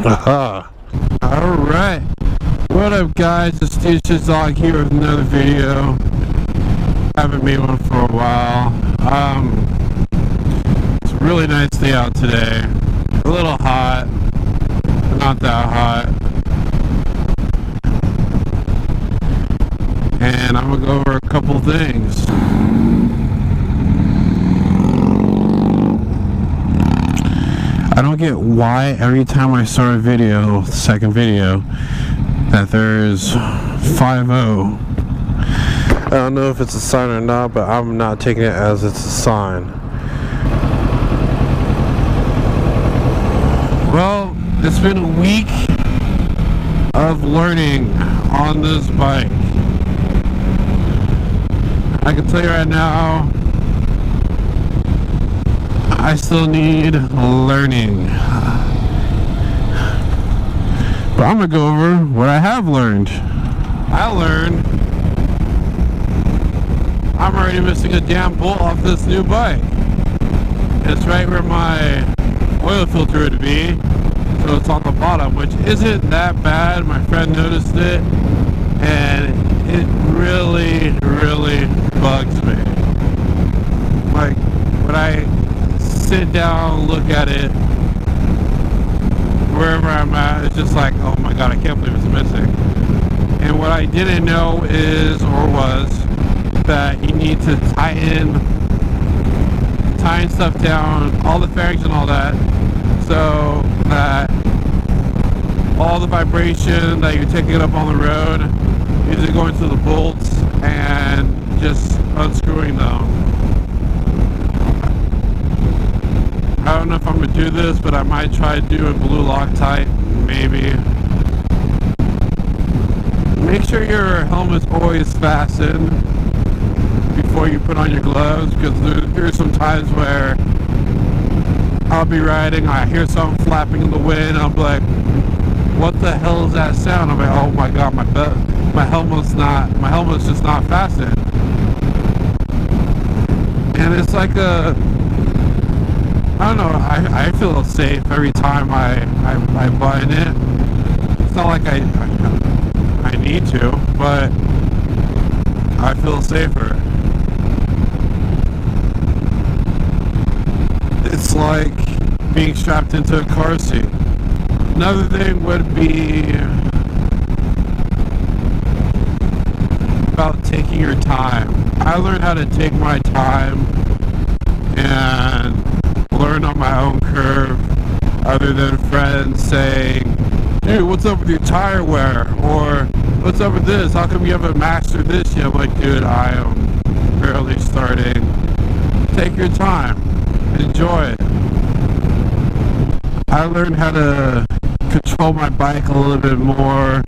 Alright. What up, guys? It's Dog here with another video. Haven't made one for a while. It's a really nice day out today. A little hot, but not that hot. And I'm gonna go over a couple things. I don't get why every time I start a video, second video, that there's 5-0. I don't know if it's a sign or not, but I'm not taking it as it's a sign. Well, it's been a week of learning on this bike. I can tell you right now, I still need learning. But I'm gonna go over what I have learned. I learned I'm already missing a damn bolt off this new bike. It's right where my oil filter would be, so it's on the bottom, which isn't that bad. My friend noticed it, and it really bugs me. Like, when I sit down, look at it, wherever I'm at, it's just like, oh my god, I can't believe it's missing. And what I didn't know is, or was, that you need to tighten stuff down, all the fairings and all that, so that all the vibration that you're taking up on the road is going to the bolts and just unscrewing them. I don't know if I'm going to do this, but I might try to do a blue Loctite, maybe. Make sure your helmet's always fastened before you put on your gloves, because there's some times where I'll be riding, I hear something flapping in the wind, I'm like, what the hell is that sound? I'm like, oh my god, my helmet's just not fastened. And it's like a, I don't know, I feel safe every time I bind it. It's not like I need to, but I feel safer. It's like being strapped into a car seat. Another thing would be about taking your time. I learned how to take my time and learn on my own curve, other than friends saying, dude, what's up with your tire wear? Or what's up with this? How come you haven't mastered this yet? I'm like, dude, I am barely starting. Take your time. Enjoy it. I learned how to control my bike a little bit more.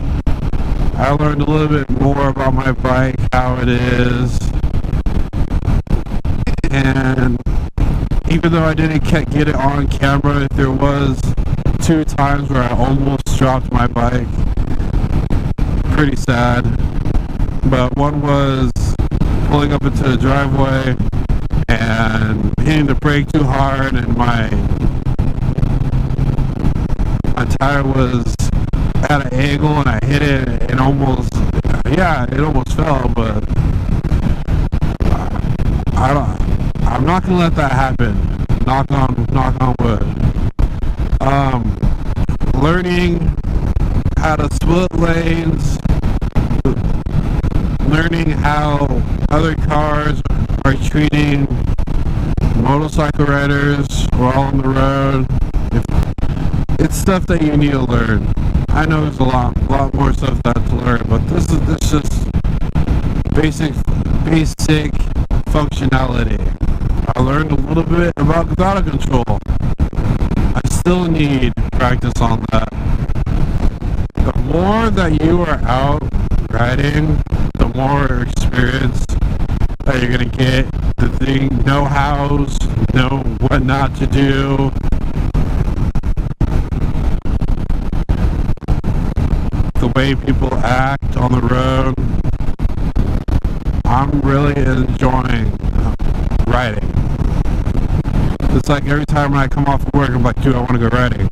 I learned a little bit more about my bike, how it is. And even though I didn't get it on camera, there was 2 times where I almost dropped my bike. Pretty sad. But one was pulling up into the driveway and hitting the brake too hard, and my tire was at an angle, and I hit it, and it almost fell, but I'm not gonna let that happen. Knock on wood. Learning how to split lanes, learning how other cars are treating motorcycle riders while on the road. It's stuff that you need to learn. I know there's a lot more stuff that to learn, but this is just basic functionality. I learned a little bit about throttle control. I still need practice on that. The more that you are out riding, the more experience that you're gonna get. Know-hows, know what not to do. The way people act on the road. I'm really enjoying riding. It's like every time when I come off of work, I'm like, dude, I want to go riding.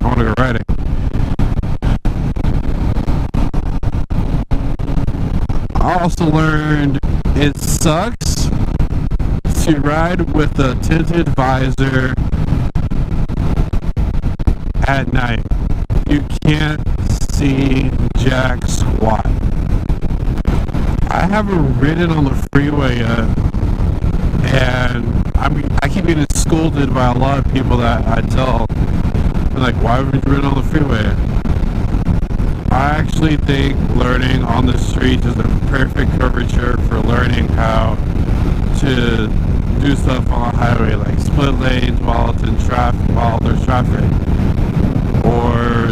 also learned it sucks to ride with a tinted visor at night. You can't see jack squat. I haven't ridden on the freeway yet, and I keep getting scolded by a lot of people that I tell. They're like, why haven't you ridden on the freeway? I actually think learning on the streets is a perfect curvature for learning how to do stuff on the highway, like split lanes while it's in while there's traffic, or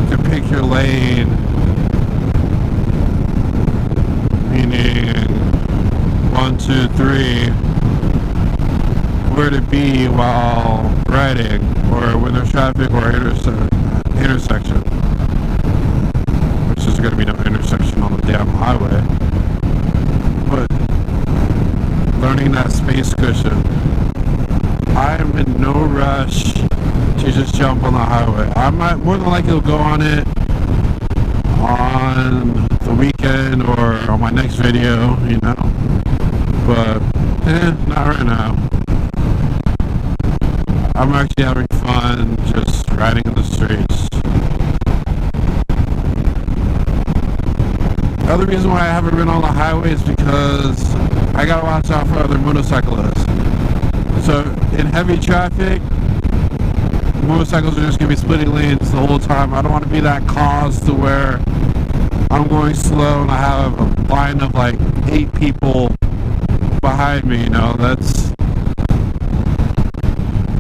to pick your lane, meaning 1, 2, 3, where to be while riding, or when there's traffic or intersection, which is going to be no intersection on the damn highway. But learning that space cushion, I am in no rush to just jump on the highway. I might more than likely go on it on the weekend or on my next video, you know, but not right now. I'm actually having fun just riding in the streets. The other reason why I haven't been on the highway is because I gotta watch out for other motorcyclists. So in heavy traffic, motorcycles are just gonna be splitting lanes the whole time. I don't want to be that cause to where I'm going slow and I have a line of like 8 people behind me, you know. That's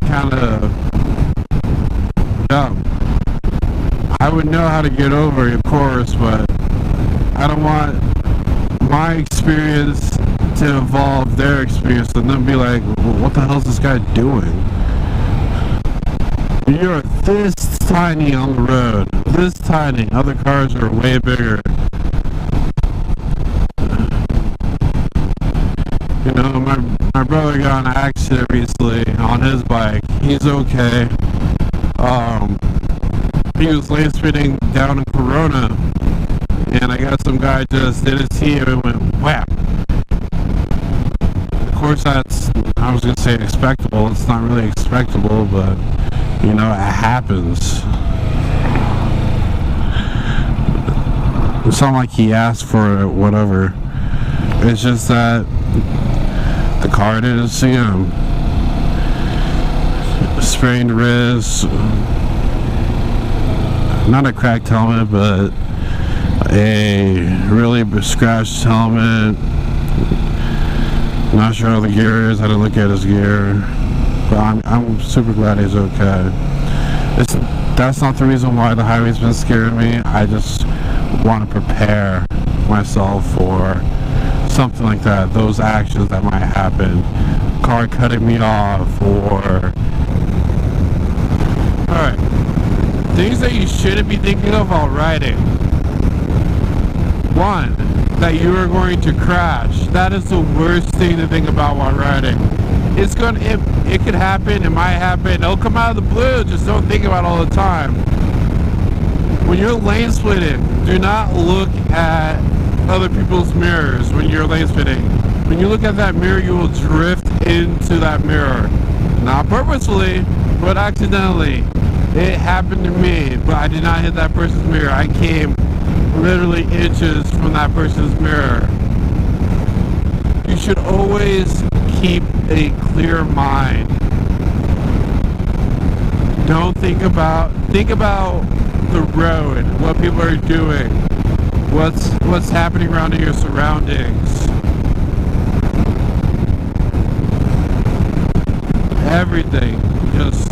kind of dumb. I would know how to get over, of course, but I don't want my experience to involve their experience and then be like, what the hell is this guy doing? You're this tiny on the road, this tiny. Other cars are way bigger. You know, my brother got in an accident recently on his bike. He's okay. He was lane spinning down in Corona, and I guess some guy just didn't see him and went whap. Of course, that's, I was gonna say expectable. It's not really expectable, but you know, it happens. It's not like he asked for it, whatever. It's just that the car didn't see him. Sprained wrist, not a cracked helmet, but a really scratched helmet. Not sure how the gear is. I didn't look at his gear, but I'm super glad he's okay. That's not the reason why the highway's been scaring me. I just want to prepare myself for something like that, those actions that might happen, car cutting me off, or alright, things that you shouldn't be thinking of while riding. 1, that you are going to crash. That is the worst thing to think about while riding. It could happen, it might happen, it'll come out of the blue, just don't think about it all the time. When you're lane splitting, do not look at other people's mirrors when you're lane splitting. When you look at that mirror, you will drift into that mirror. Not purposefully, but accidentally. It happened to me, but I did not hit that person's mirror. I came literally inches from that person's mirror. You should always keep a clear mind. Don't think about the road, what people are doing, what's happening around in your surroundings. Everything. Just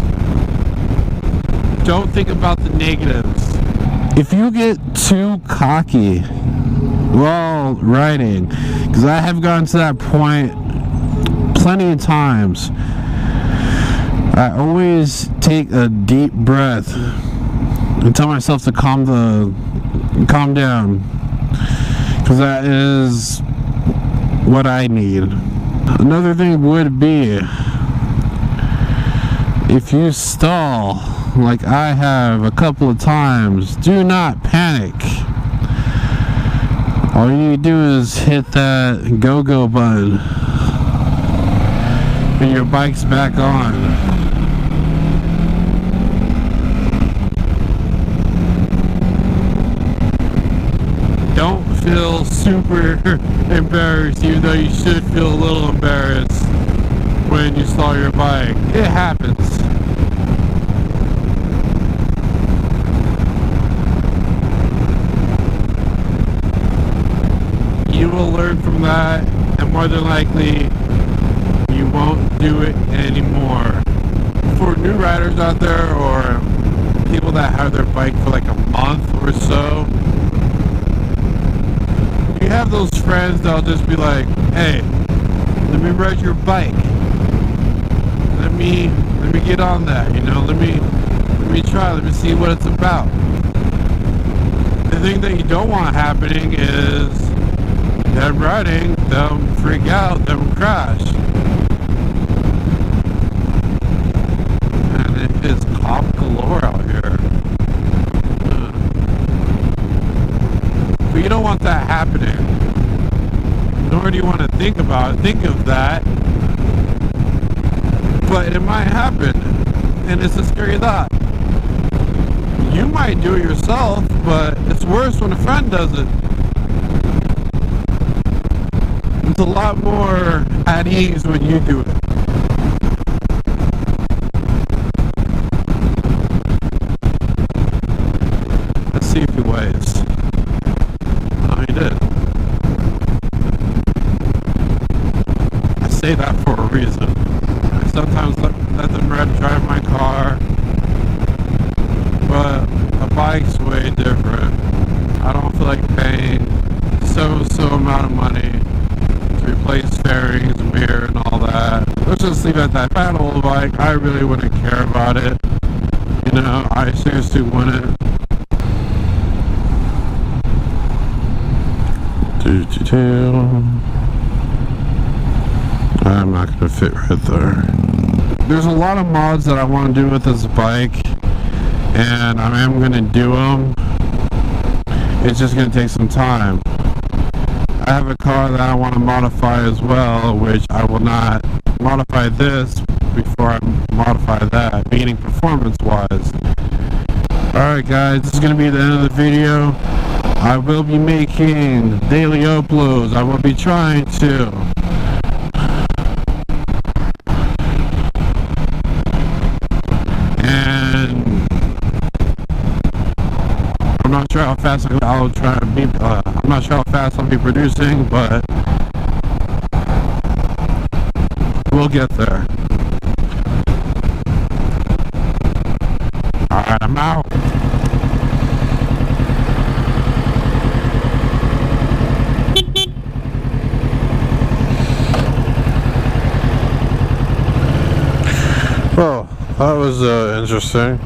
don't think about the negatives. If you get too cocky while riding, because I have gotten to that point plenty of times, I always take a deep breath and tell myself to calm down, because that is what I need. Another thing would be, if you stall like I have a couple of times, do not panic. All you do is hit that go-go button and your bike's back on. Don't feel super embarrassed, even though you should feel a little embarrassed when you stall your bike. It happens. You will learn from that, and more than likely, you won't do it anymore. For new riders out there, or people that have their bike for like a month or so, you have those friends that'll just be like, hey, let me ride your bike. Let me get on that, you know, let me try, let me see what it's about. The thing that you don't want happening is them riding, them freak out, them crash. And it is cop galore out here. But you don't want that happening. Nor do you want to think of that. But it might happen. And it's a scary thought. You might do it yourself, but it's worse when a friend does it. It's a lot more at ease when you do it. Let's see if he WHYS. Oh, he did. I say that for a reason. I sometimes let them drive my car, but a bike's way different. I don't feel like paying so amount of money to replace fairings, mirror, and all that. Let's just leave it at that. If I had an old bike, I really wouldn't care about it. You know, I seriously wouldn't. I'm not gonna fit right there. There's a lot of mods that I want to do with this bike, and I am gonna do them. It's just gonna take some time. I have a car that I want to modify as well, which I will not modify this before I modify that, meaning performance-wise. Alright guys, this is going to be the end of the video. I will be making daily uploads. I will be trying to. And I'm not sure how fast I'll try to be. I'm not sure how fast I'll be producing, but we'll get there. Alright, I'm out. Well, that was interesting.